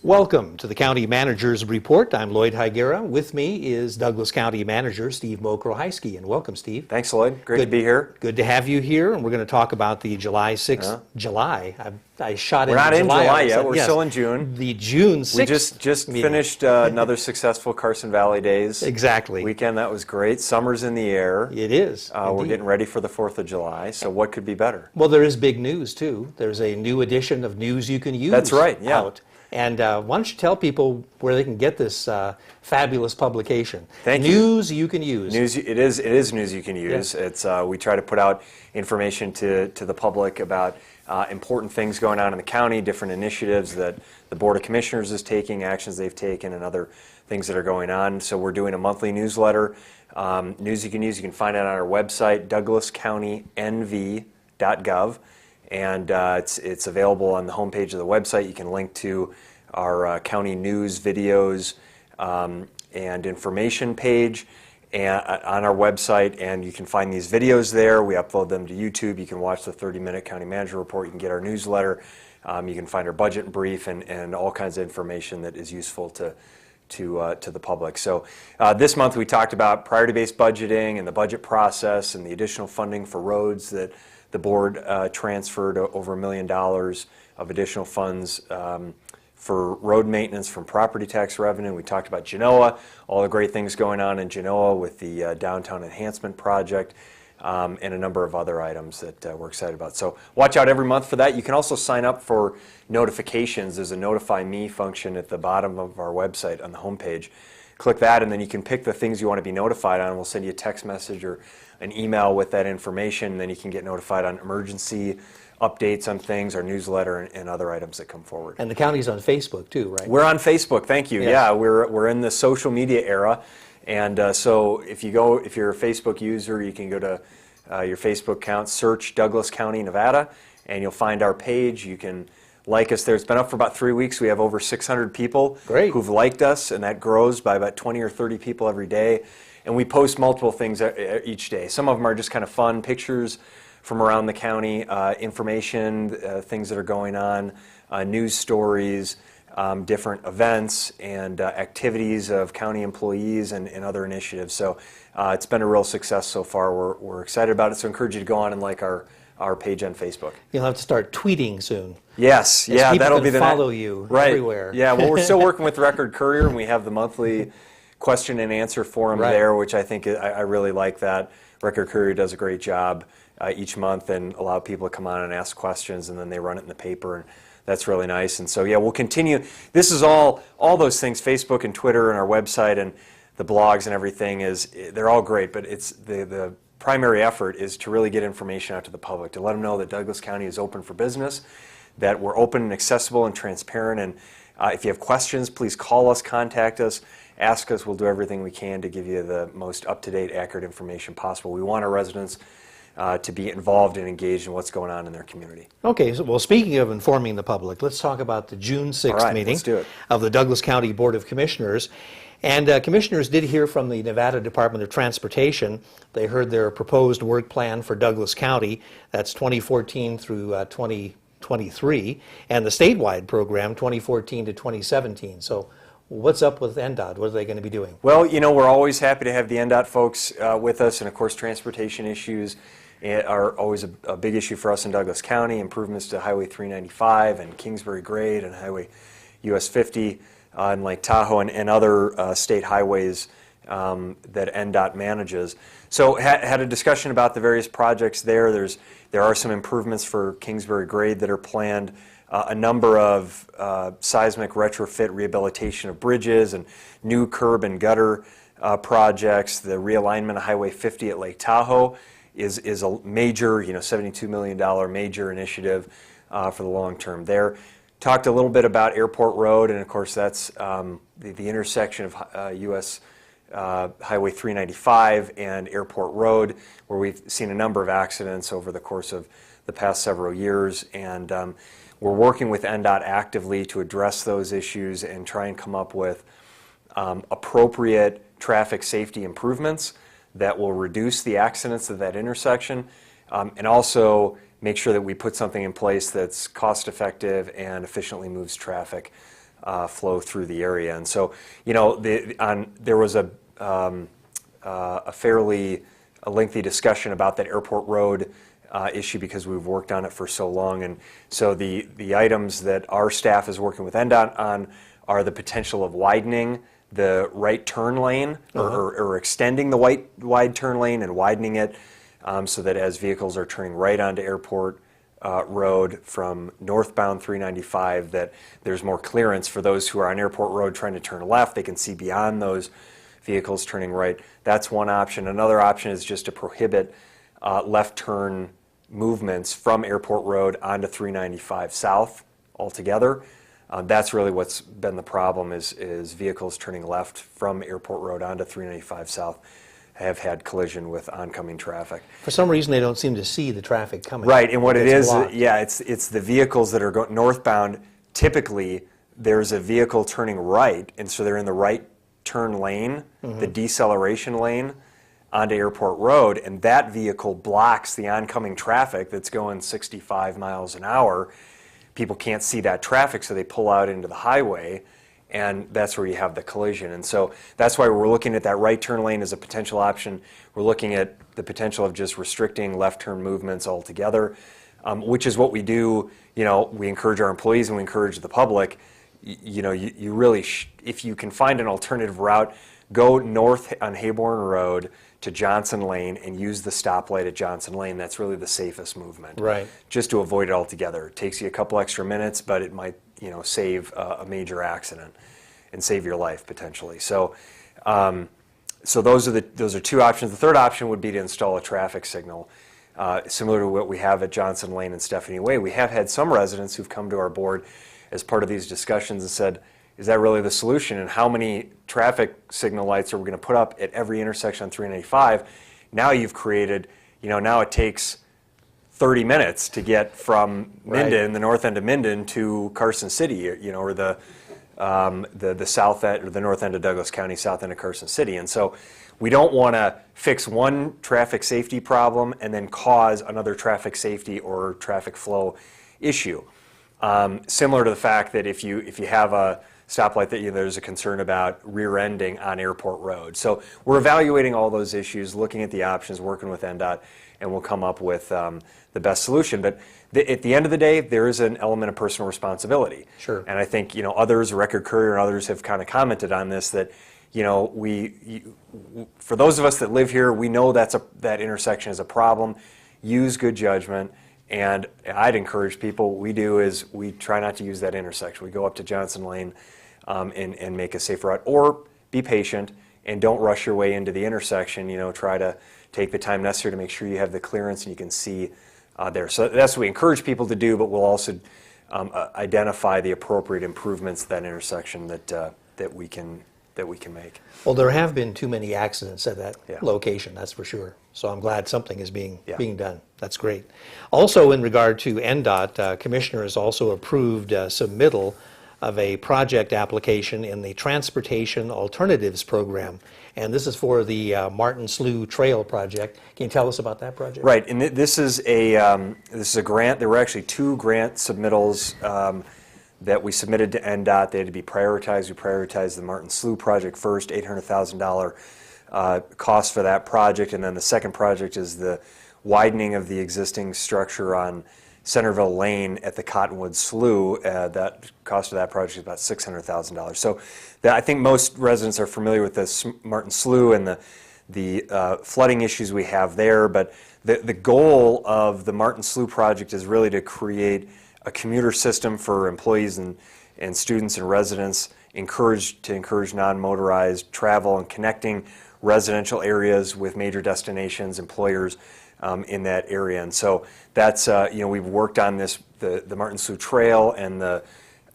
Welcome to the County Manager's Report. I'm Lloyd Higuera. With me is Douglas County Manager Steve Mokrohiski. And welcome, Steve. Thanks, Lloyd. Great to be here. Good to have you here. And we're going to talk about the July 6th. July. I shot in We're not in July yet. We're yes, still in June. The June 6th. We just finished another successful Carson Valley Days Exactly. weekend. That was great. Summer's in the air. It is. We're getting ready for the 4th of July. So what could be better? Well, there is big news, too. There's a new edition of News You Can Use. That's right, yeah. Out. And why don't you tell people where they can get this fabulous publication? Thank you. News You Can Use. It is news you can use. Yeah. It's we try to put out information to the public about important things going on in the county, different initiatives that the Board of Commissioners is taking, actions they've taken, and other things that are going on. So we're doing a monthly newsletter. News you can use. You can find it on our website, douglascountynv.gov. And it's available on the homepage of the website. You can link to our county news, videos, and information page on our website, and you can find these videos there. We upload them to YouTube. You can watch the 30-minute County Manager Report. You can get our newsletter. You can find our budget brief and all kinds of information that is useful to the public. So this month we talked about priority-based budgeting and the budget process and the additional funding for roads that the board transferred over $1 million of additional funds for road maintenance from property tax revenue. We talked about Genoa, all the great things going on in Genoa with the downtown enhancement project, and a number of other items that we're excited about. So watch out every month for that. You can also sign up for notifications. There's a Notify Me function at the bottom of our website on the homepage. Click that, and then you can pick the things you want to be notified on. We'll send you a text message or an email with that information, and then you can get notified on emergency updates on things, our newsletter, and other items that come forward. And the county's on Facebook too, right? We're on Facebook, thank you. Yes. Yeah, we're in the social media era, and so if you're a Facebook user, you can go to your Facebook account, search Douglas County, Nevada, and you'll find our page. You can like us there. It's been up for about 3 weeks. We have over 600 people who've liked us, and that grows by about 20 or 30 people every day. And we post multiple things each day. Some of them are just kind of fun pictures from around the county, information, things that are going on, news stories, different events and activities of county employees and other initiatives. So it's been a real success so far. We're excited about it. So I encourage you to go on and like our page on Facebook. You'll have to start tweeting soon. Yes, yeah, that'll be the follow you everywhere. Yeah, well, we're still working with Record Courier, and we have the monthly question and answer forum there, which I think I really like that. Record Courier does a great job each month and allow people to come on and ask questions, and then they run it in the paper, and that's really nice. And so, yeah, we'll continue. This is all those things, Facebook and Twitter and our website and the blogs and everything, they're all great, but it's the primary effort is to really get information out to the public, to let them know that Douglas County is open for business, that we're open and accessible and transparent, and if you have questions, please call us, contact us, ask us. We'll do everything we can to give you the most up-to-date, accurate information possible. We want our residents to be involved and engaged in what's going on in their community. Okay, so, well, speaking of informing the public, let's talk about the June 6th meeting of the Douglas County Board of Commissioners. And commissioners did hear from the Nevada Department of Transportation. They heard their proposed work plan for Douglas County. That's 2014 through 2023, and the statewide program 2014 to 2017. So what's up with NDOT? What are they going to be doing? Well, you know, we're always happy to have the NDOT folks with us, and of course transportation issues are always a big issue for us in Douglas County. Improvements to Highway 395 and Kingsbury Grade and Highway US 50 in Lake Tahoe and other state highways that NDOT manages. So had a discussion about the various projects there. There are some improvements for Kingsbury Grade that are planned, a number of seismic retrofit rehabilitation of bridges and new curb and gutter projects. The realignment of Highway 50 at Lake Tahoe is a major, $72 million major initiative for the long term there. Talked a little bit about Airport Road, and of course that's the intersection of US Highway 395 and Airport Road, where we've seen a number of accidents over the course of the past several years, and we're working with NDOT actively to address those issues and try and come up with appropriate traffic safety improvements that will reduce the accidents at that intersection, and also make sure that we put something in place that's cost effective and efficiently moves traffic flow through the area. And so, there was a fairly lengthy discussion about that Airport Road issue because we've worked on it for so long. And so the items that our staff is working with NDOT on are the potential of widening the right turn lane or extending the wide turn lane and widening it so that as vehicles are turning right onto Airport Road from northbound 395, that there's more clearance for those who are on Airport Road trying to turn left. They can see beyond those vehicles turning right. That's one option. Another option is just to prohibit left turn movements from Airport Road onto 395 South altogether. That's really what's been the problem is vehicles turning left from Airport Road onto 395 South have had collision with oncoming traffic. For some reason, they don't seem to see the traffic coming. Right, and what it is, blocked. it's the vehicles that are going northbound. Typically, there's a vehicle turning right, and so they're in the right turn lane, the deceleration lane, onto Airport Road, and that vehicle blocks the oncoming traffic that's going 65 miles an hour. People can't see that traffic, so they pull out into the highway, and that's where you have the collision. And so that's why we're looking at that right turn lane as a potential option. We're looking at the potential of just restricting left turn movements altogether, which is what we do. We encourage our employees and we encourage the public. You really, if you can find an alternative route, go north on Hayborn Road to Johnson Lane and use the stoplight at Johnson Lane. That's really the safest movement. Right. Just to avoid it altogether. It takes you a couple extra minutes, but it might, save a major accident and save your life potentially. So, those are two options. The third option would be to install a traffic signal, similar to what we have at Johnson Lane and Stephanie Way. We have had some residents who've come to our board as part of these discussions and said, is that really the solution? And how many traffic signal lights are we going to put up at every intersection on 395? Now you've created, now it takes 30 minutes to get from Minden, the north end of Minden, to Carson City, or the south end or the north end of Douglas County, south end of Carson City. And so we don't want to fix one traffic safety problem and then cause another traffic safety or traffic flow issue. Similar to the fact that if you have a stoplight that there's a concern about rear-ending on Airport Road. So we're evaluating all those issues, looking at the options, working with NDOT, and we'll come up with the best solution. But at the end of the day, there is an element of personal responsibility. Sure. And I think others, Record Courier and others have kind of commented on this, that for those of us that live here, we know that intersection is a problem. Use good judgment. And I'd encourage people, what we do is we try not to use that intersection. We go up to Johnson Lane and make a safe route, or be patient and don't rush your way into the intersection. Try to take the time necessary to make sure you have the clearance and you can see there. So that's what we encourage people to do, but we'll also identify the appropriate improvements to that intersection that we can make. Well, there have been too many accidents at that location, that's for sure. So I'm glad something is being done. That's great. Also, in regard to NDOT, Commissioners also approved submittal of a project application in the Transportation Alternatives Program. And this is for the Martin Slough Trail project. Can you tell us about that project? Right, and this is a grant. There were actually two grant submittals that we submitted to NDOT. They had to be prioritized. We prioritized the Martin Slough project first, $800,000 cost for that project, and then the second project is the widening of the existing structure on Centerville Lane at the Cottonwood Slough. That cost of that project is about $600,000. So I think most residents are familiar with the Martin Slough and the flooding issues we have there, but the goal of the Martin Slough project is really to create a commuter system for employees and students and residents, to encourage non-motorized travel and connecting residential areas with major destinations, employers in that area. And so that's, we've worked on this, the Martin Slough Trail and the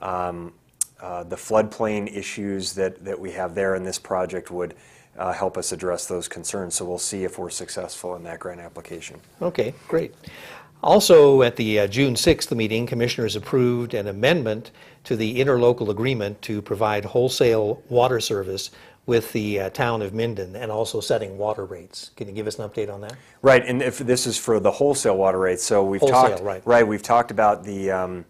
floodplain issues that we have there, and this project would help us address those concerns. So we'll see if we're successful in that grant application. Okay, great. Also, at the June 6th meeting, Commissioners approved an amendment to the interlocal agreement to provide wholesale water service with the town of Minden, and also setting water rates. Can you give us an update on that? Right, and if this is for the wholesale water rates, so we've talked about the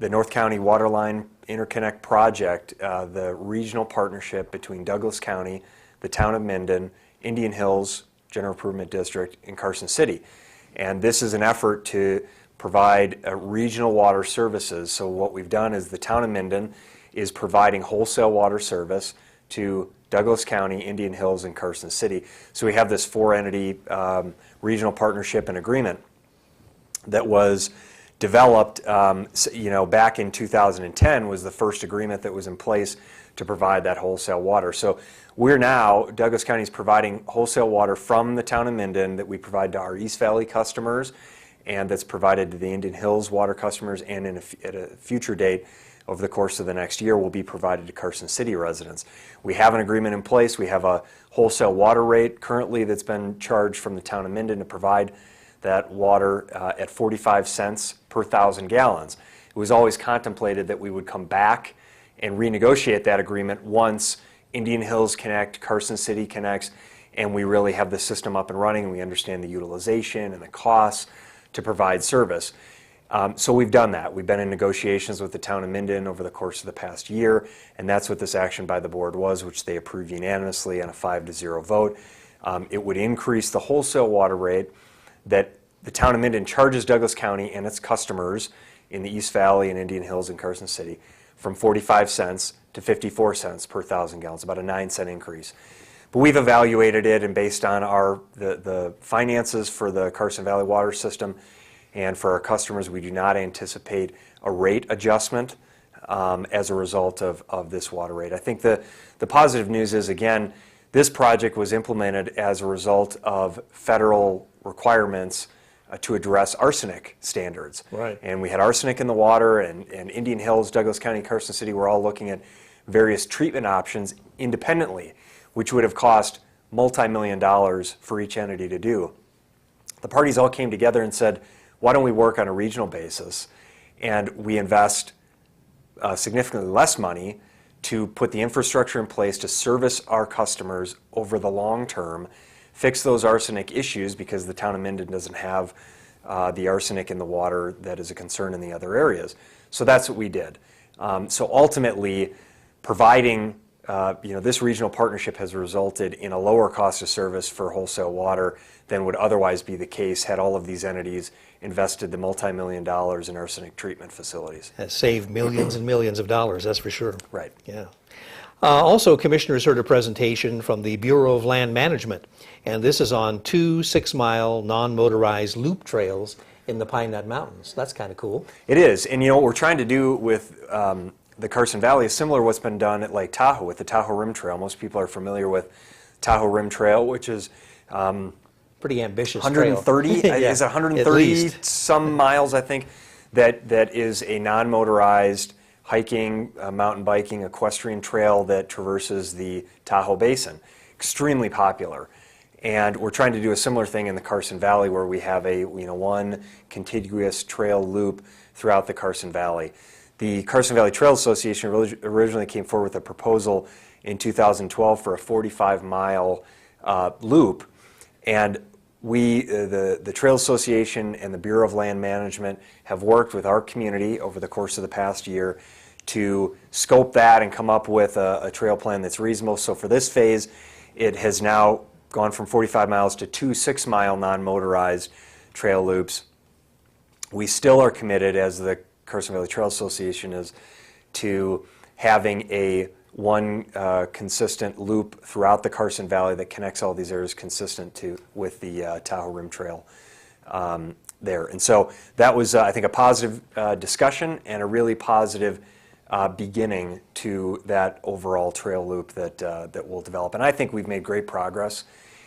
North County water line interconnect project, the regional partnership between Douglas County, the town of Minden, Indian Hills General Improvement District, and Carson City. And this is an effort to provide regional water services. So what we've done is the town of Minden is providing wholesale water service to Douglas County, Indian Hills, and Carson City. So we have this four-entity regional partnership and agreement that was developed, back in 2010 was the first agreement that was in place to provide that wholesale water. So we're now, Douglas County is providing wholesale water from the town of Minden that we provide to our East Valley customers, and that's provided to the Indian Hills water customers, and at a future date, over the course of the next year, will be provided to Carson City residents. We have an agreement in place. We have a wholesale water rate currently that's been charged from the town of Minden to provide that water at 45 cents per 1,000 gallons. It was always contemplated that we would come back and renegotiate that agreement once Indian Hills connect, Carson City connects, and we really have the system up and running, and we understand the utilization and the costs to provide service. So we've done that. We've been in negotiations with the town of Minden over the course of the past year, and that's what this action by the board was, which they approved unanimously on a 5-0 vote. It would increase the wholesale water rate that the town of Minden charges Douglas County and its customers in the East Valley and Indian Hills and Carson City from 45 cents to 54 cents per 1,000 gallons, about a 9-cent increase. But we've evaluated it, and based on the finances for the Carson Valley water system and for our customers, we do not anticipate a rate adjustment as a result of this water rate. I think the positive news is, again, this project was implemented as a result of federal requirements to address arsenic standards. Right. And we had arsenic in the water, and Indian Hills, Douglas County, Carson City were all looking at various treatment options independently, which would have cost multi-million dollars for each entity to do. The parties all came together and said, why don't we work on a regional basis, and we invest significantly less money to put the infrastructure in place to service our customers over the long term, fix those arsenic issues, because the town of Minden doesn't have the arsenic in the water that is a concern in the other areas. So that's what we did. So ultimately, providing this regional partnership has resulted in a lower cost of service for wholesale water than would otherwise be the case had all of these entities invested the multi-million dollars in arsenic treatment facilities. Has saved millions and millions of dollars, that's for sure. Right. Yeah. Also, commissioners heard a presentation from the Bureau of Land Management, and this is on 2 6-mile non-motorized loop trails in the Pine Nut Mountains. That's kind of cool. It is, and what we're trying to do with the Carson Valley is similar to what's been done at Lake Tahoe with the Tahoe Rim Trail. Most people are familiar with Tahoe Rim Trail, which is pretty ambitious 130, trail. Yeah, is it 130 some miles, I think, that is a non-motorized hiking, mountain biking, equestrian trail that traverses the Tahoe Basin. Extremely popular. And we're trying to do a similar thing in the Carson Valley, where we have a one contiguous trail loop throughout the Carson Valley. The Carson Valley Trail Association originally came forward with a proposal in 2012 for a 45-mile loop, and the Trail Association and the Bureau of Land Management have worked with our community over the course of the past year to scope that and come up with a trail plan that's reasonable. So for this phase, it has now gone from 45 miles to 2 6-mile non-motorized trail loops. We still are committed, as the Carson Valley Trail Association is, to having one consistent loop throughout the Carson Valley that connects all these areas consistent with the Tahoe Rim Trail there. And so that was, I think, a positive discussion and a really positive beginning to that overall trail loop that will develop. And I think we've made great progress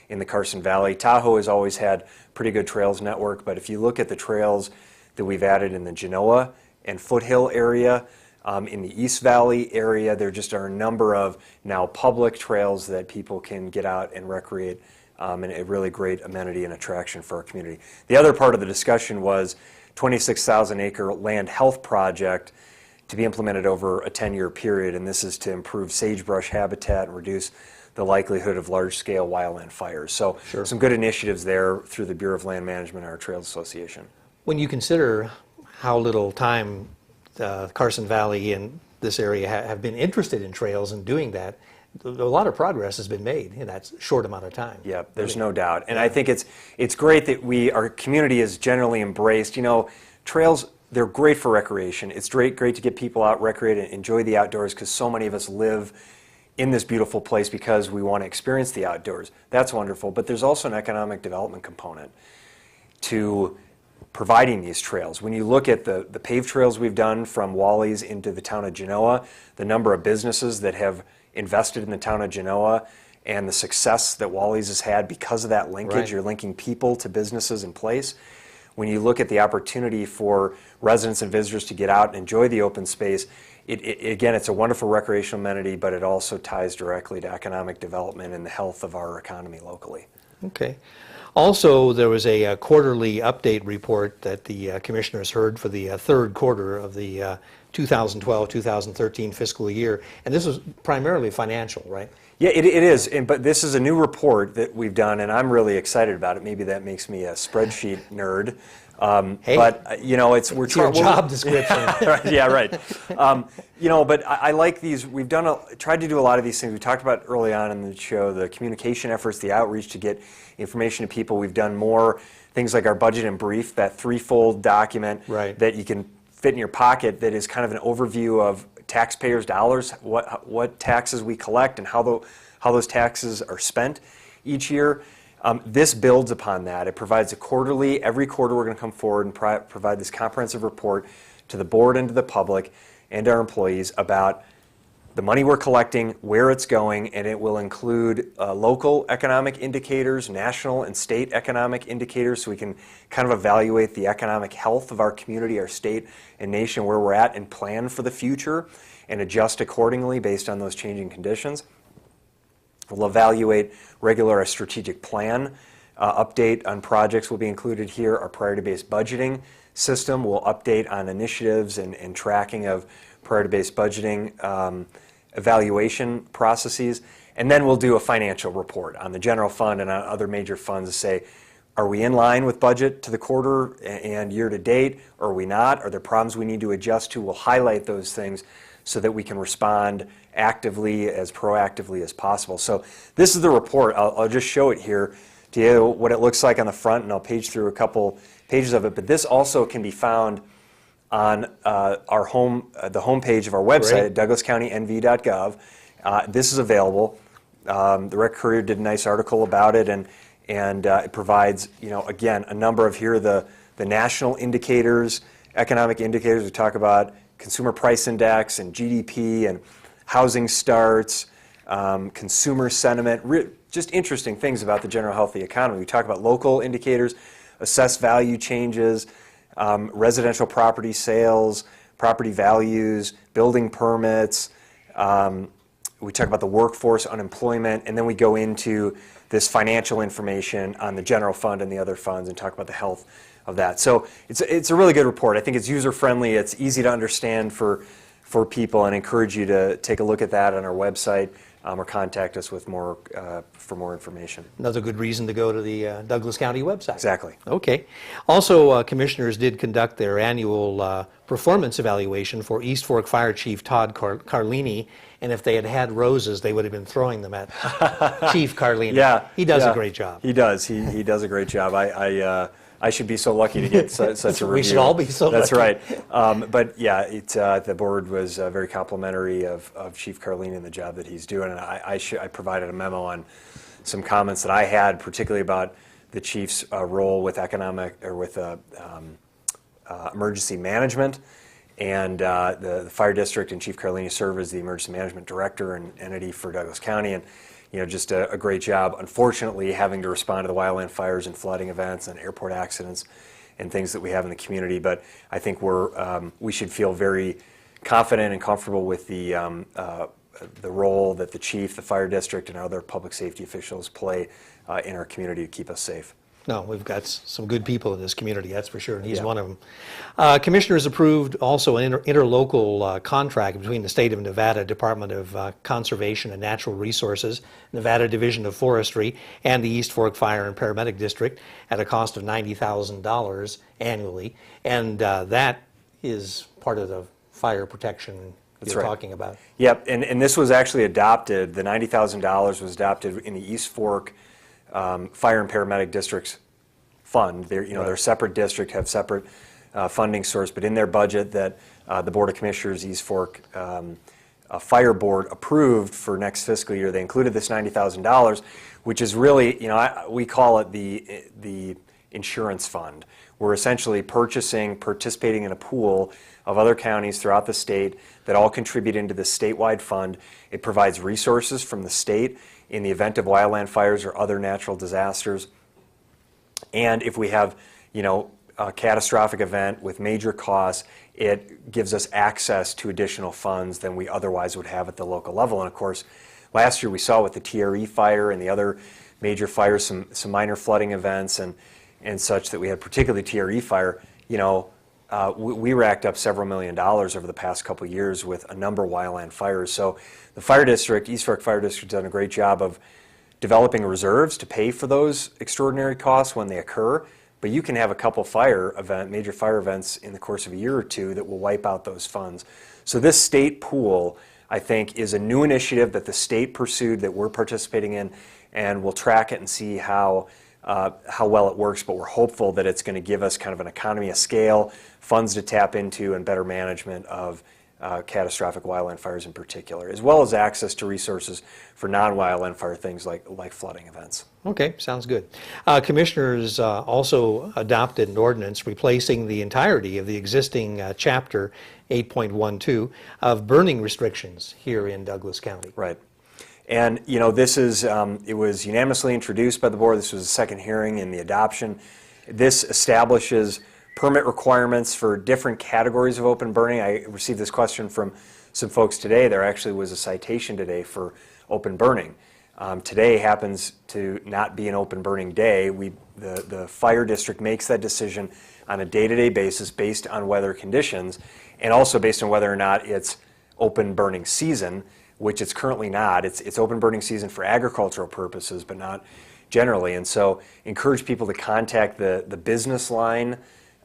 in the Carson Valley. Tahoe has always had pretty good trails network, but if you look at the trails that we've added in the Genoa and Foothill area, in the East Valley area, there just are a number of now public trails that people can get out and recreate, and a really great amenity and attraction for our community. The other part of the discussion was 26,000-acre land health project to be implemented over a 10-year period, and this is to improve sagebrush habitat and reduce the likelihood of large-scale wildland fires. So some good initiatives there through the Bureau of Land Management and our Trails Association. When you consider how little time Carson Valley and this area have been interested in trails and doing that, a lot of progress has been made in that short amount of time. Yeah, there's no doubt. And I think it's great that our community is generally embraced. You know, trails, they're great for recreation. It's great to get people out, recreate, and enjoy the outdoors, because so many of us live in this beautiful place because we want to experience the outdoors. That's wonderful. But there's also an economic development component to providing these trails. When you look at the paved trails we've done from Wally's into the town of Genoa, the number of businesses that have invested in the town of Genoa, and the success that Wally's has had because of that linkage. Right. You're linking people to businesses in place. When you look at the opportunity for residents and visitors to get out and enjoy the open space, again, it's a wonderful recreational amenity, but it also ties directly to economic development and the health of our economy locally. Okay. Also, there was a quarterly update report that the commissioners heard for the third quarter of the 2012-2013 fiscal year, and this was primarily financial, right? Yeah, it is, but this is a new report that we've done, and I'm really excited about it. Maybe that makes me a spreadsheet nerd. Hey, but you know, it's your job description. Yeah, right. You know, but I like these. We've tried to do a lot of these things. We talked about early on in the show the communication efforts, the outreach to get information to people. We've done more things like our budget and brief, that threefold document that you can fit in your pocket. That is kind of an overview of taxpayers' dollars, what taxes we collect, and how those taxes are spent each year. This builds upon that. It provides every quarter we're going to come forward and provide this comprehensive report to the board and to the public and our employees about the money we're collecting, where it's going, and it will include local economic indicators, national and state economic indicators, so we can kind of evaluate the economic health of our community, our state and nation, where we're at, and plan for the future and adjust accordingly based on those changing conditions. We'll evaluate our strategic plan. Update on projects will be included here. Our priority-based budgeting system will update on initiatives and tracking of priority-based budgeting evaluation processes. And then we'll do a financial report on the general fund and on other major funds to say, are we in line with budget to the quarter and year to date, or are we not? Are there problems we need to adjust to? We'll highlight those things so that we can respond actively, as proactively as possible. So this is the report. I'll just show it here to you what it looks like on the front, and I'll page through a couple pages of it. But this also can be found on the homepage of our website at douglascountynv.gov. This is available. The Rec Courier did a nice article about it, and it provides, again, a number of here the national indicators, economic indicators. We talk about consumer price index and GDP and housing starts, consumer sentiment, just interesting things about the general health of the economy. We talk about local indicators, assessed value changes, residential property sales, property values, building permits. We talk about the workforce, unemployment, and then we go into this financial information on the general fund and the other funds and talk about the health of that. So it's a really good report. I think it's user-friendly. It's easy to understand for people, and encourage you to take a look at that on our website or contact us with for more information. Another good reason to go to the Douglas County website. Exactly. Okay. Also, commissioners did conduct their annual performance evaluation for East Fork Fire Chief Todd Carlini, and if they had had roses, they would have been throwing them at Chief Carlini. Yeah, he does a great job. He does. He does a great job. I should be so lucky to get such a review. We should all be so That's lucky. Right. But yeah, the board was very complimentary of Chief Carlini and the job that he's doing. And I provided a memo on some comments that I had, particularly about the chief's role with emergency management. And the fire district and Chief Carlini serve as the emergency management director and entity for Douglas County. And just a great job. Unfortunately, having to respond to the wildland fires and flooding events and airport accidents and things that we have in the community. But I think we should feel very confident and comfortable with the role that the chief, the fire district, and other public safety officials play in our community to keep us safe. No, we've got some good people in this community, that's for sure, and he's one of them. Commissioners approved also an interlocal contract between the State of Nevada Department of Conservation and Natural Resources, Nevada Division of Forestry, and the East Fork Fire and Paramedic District at a cost of $90,000 annually, and that is part of the fire protection you're talking about. Yep, and this was actually adopted, the $90,000 was adopted in the East Fork Fire and Paramedic Districts Fund. They're a separate district, have separate funding source, but in their budget that the Board of Commissioners, East Fork Fire Board approved for next fiscal year, they included this $90,000, which is really, we call it the insurance fund. We're essentially participating in a pool of other counties throughout the state that all contribute into this statewide fund. It provides resources from the state in the event of wildland fires or other natural disasters. And if we have, a catastrophic event with major costs, it gives us access to additional funds than we otherwise would have at the local level. And of course, last year we saw with the TRE fire and the other major fires, some minor flooding events and such that we had, particularly TRE fire, we racked up several $1 million over the past couple of years with a number of wildland fires. So the fire district, East Fork Fire District, has done a great job of developing reserves to pay for those extraordinary costs when they occur. But you can have a couple major fire events in the course of a year or two that will wipe out those funds. So this state pool, I think, is a new initiative that the state pursued that we're participating in, and we'll track it and see how well it works, but we're hopeful that it's going to give us kind of an economy of scale, funds to tap into, and better management of catastrophic wildland fires in particular, as well as access to resources for non-wildland fire things like flooding events. Okay, sounds good. Commissioners also adopted an ordinance replacing the entirety of the existing Chapter 8.12 of burning restrictions here in Douglas County. Right. And, this is, it was unanimously introduced by the board. This was a second hearing in the adoption. This establishes permit requirements for different categories of open burning. I received this question from some folks today. There actually was a citation today for open burning. Today happens to not be an open burning day. The fire district makes that decision on a day-to-day basis based on weather conditions, and also based on whether or not it's open burning season, which it's currently not. It's open burning season for agricultural purposes, but not generally. And so encourage people to contact the business line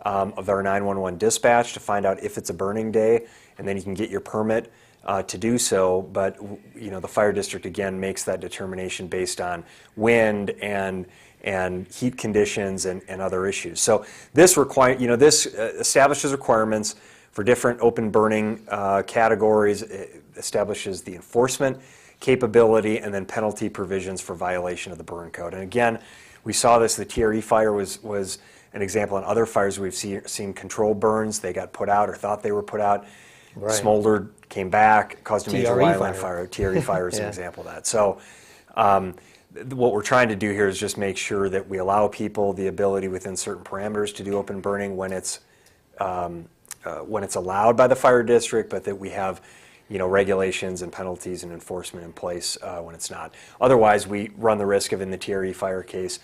of our 911 dispatch to find out if it's a burning day, and then you can get your permit to do so. But the fire district again makes that determination based on wind and heat conditions and other issues. So this this establishes requirements for different open burning categories. It establishes the enforcement capability and then penalty provisions for violation of the burn code. And again, we saw this. The TRE fire was an example. On other fires we've seen controlled burns. They got put out or thought they were put out, right, smoldered, came back, caused a major wildland fire. TRE fire is an example of that. So what we're trying to do here is just make sure that we allow people the ability within certain parameters to do open burning when it's allowed by the fire district, but that we have regulations and penalties and enforcement in place when it's not. Otherwise, we run the risk of, in the TRE fire case,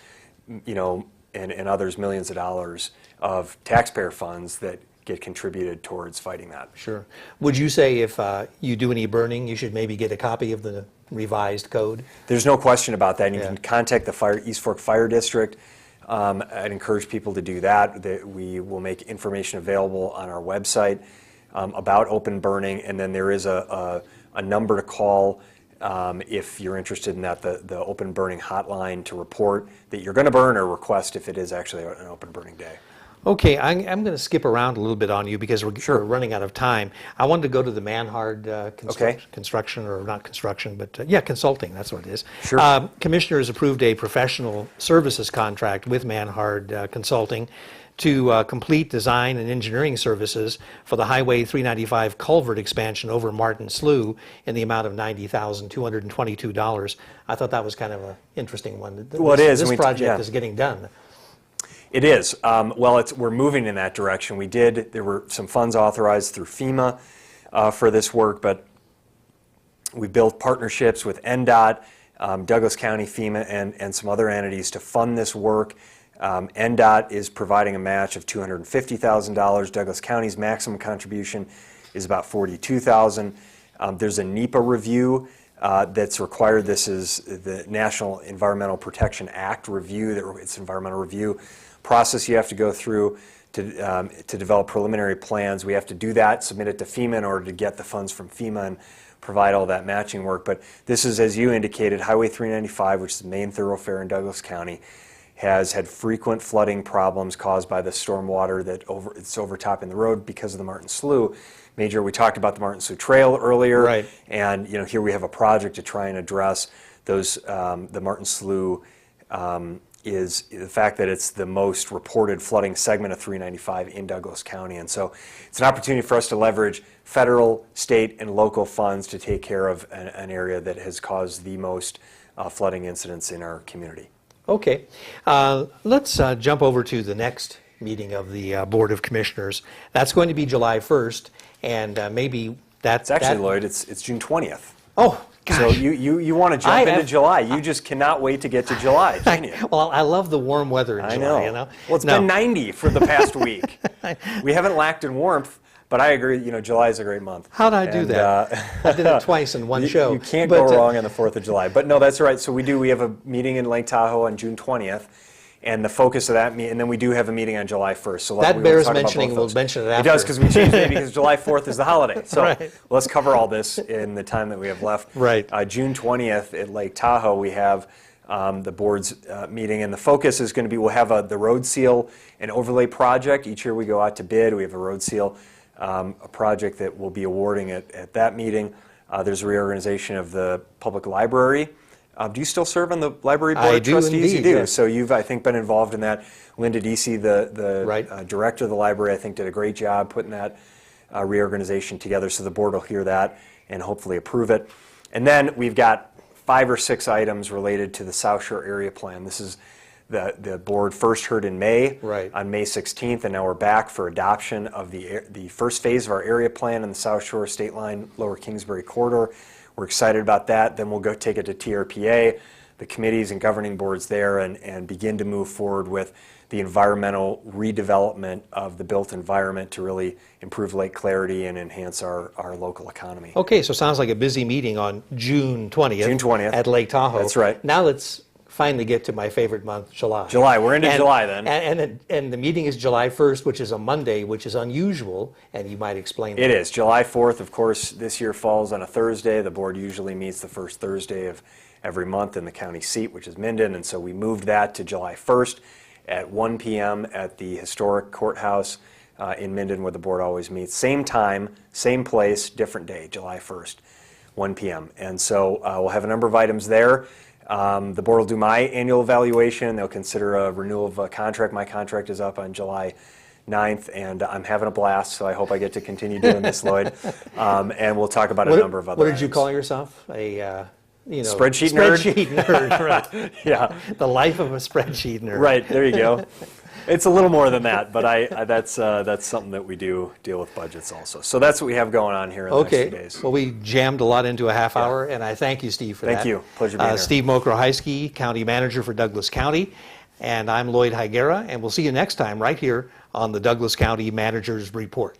and others, millions of dollars of taxpayer funds that get contributed towards fighting that. Sure. Would you say if you do any burning, you should maybe get a copy of the revised code? There's no question about that. And you can contact the East Fork Fire District. I'd encourage people to do that. We will make information available on our website about open burning, and then there is a number to call if you're interested in that, the open burning hotline to report that you're going to burn or request if it is actually an open burning day. Okay, I'm going to skip around a little bit on you because we're running out of time. I wanted to go to the Manhard construction, or not construction, but consulting, that's what it is. Sure. Commissioners approved a professional services contract with Manhard Consulting to complete design and engineering services for the Highway 395 culvert expansion over Martin Slough in the amount of $90,222. I thought that was kind of an interesting one. Well, it is. This project is getting done. It is. We're moving in that direction. There were some funds authorized through FEMA for this work, but we built partnerships with NDOT, Douglas County, FEMA, and some other entities to fund this work. NDOT is providing a match of $250,000. Douglas County's maximum contribution is about $42,000. There's a NEPA review that's required. This is the National Environmental Protection Act review. It's an environmental review process you have to go through to develop preliminary plans. We have to do that, submit it to FEMA in order to get the funds from FEMA and provide all that matching work. But this is, as you indicated, Highway 395, which is the main thoroughfare in Douglas County, has had frequent flooding problems caused by the storm water it's overtopping the road because of the Martin Slough. Major, we talked about the Martin Slough Trail earlier, right. And here we have a project to try and address those. The Martin Slough is the fact that it's the most reported flooding segment of 395 in Douglas County, and so it's an opportunity for us to leverage federal, state, and local funds to take care of an area that has caused the most flooding incidents in our community. Okay, let's jump over to the next meeting of the Board of Commissioners. That's going to be July 1st, and maybe that's... It's actually, Lloyd, it's June 20th. Oh, gosh. So you want to jump into July. You just cannot wait to get to July, can you? Well, I love the warm weather in July, you know. Well, it's been 90 for the past week. We haven't lacked in warmth, but I agree, July is a great month. How did I do that? I did it twice in one show. You can't go wrong on the 4th of July. But no, that's right. So we have a meeting in Lake Tahoe on June 20th. And the focus of that meeting, and then we do have a meeting on July 1st. So that bears mentioning, we'll mention it after. It does, because we changed it because July 4th is the holiday. So right. Let's cover all this in the time that we have left. Right. June 20th at Lake Tahoe, we have the board's meeting, and the focus is going to be, we'll have the road seal and overlay project. Each year we go out to bid. We have a road seal, a project that we'll be awarding at that meeting. There's a reorganization of the public library. Do you still serve on the library board of trustees? Indeed, you do. yes. So you've, I think, been involved in that. Linda Deasy, the right. Director of the library, I think did a great job putting that reorganization together. So the board will hear that and hopefully approve it. And then we've got 5 or 6 items related to the South Shore Area Plan. This is the board first heard in May, right. on May 16th, and now we're back for adoption of the first phase of our area plan in the South Shore State Line Lower Kingsbury corridor. We're excited about that. Then we'll go take it to TRPA, the committees and governing boards there, and begin to move forward with the environmental redevelopment of the built environment to really improve lake clarity and enhance our local economy. Okay, so sounds like a busy meeting on June 20th. June 20th. At Lake Tahoe. That's right. Now let's finally get to my favorite month, July. July, we're into July then. And the meeting is July 1st, which is a Monday, which is unusual, and you might explain that. It is. July 4th, of course, this year falls on a Thursday. The board usually meets the first Thursday of every month in the county seat, which is Minden, and so we moved that to July 1st at 1 p.m. at the historic courthouse in Minden, where the board always meets. Same time, same place, different day, July 1st, 1 p.m. And so we'll have a number of items there. The board will do my annual evaluation. They'll consider a renewal of a contract. My contract is up on July 9th, and I'm having a blast, so I hope I get to continue doing this, Lloyd. And we'll talk about a number of other What did you items. call yourself? A spreadsheet nerd? Spreadsheet nerd, right. Yeah. The life of a spreadsheet nerd. Right, there you go. It's a little more than that, but that's something that we do deal with budgets also. So that's what we have going on here in the next few days. Well, we jammed a lot into a half hour, and I thank you, Steve, for that. Thank you. Pleasure being here. Steve Mokrohiski, County Manager for Douglas County, and I'm Lloyd Higuera, and we'll see you next time right here on the Douglas County Manager's Report.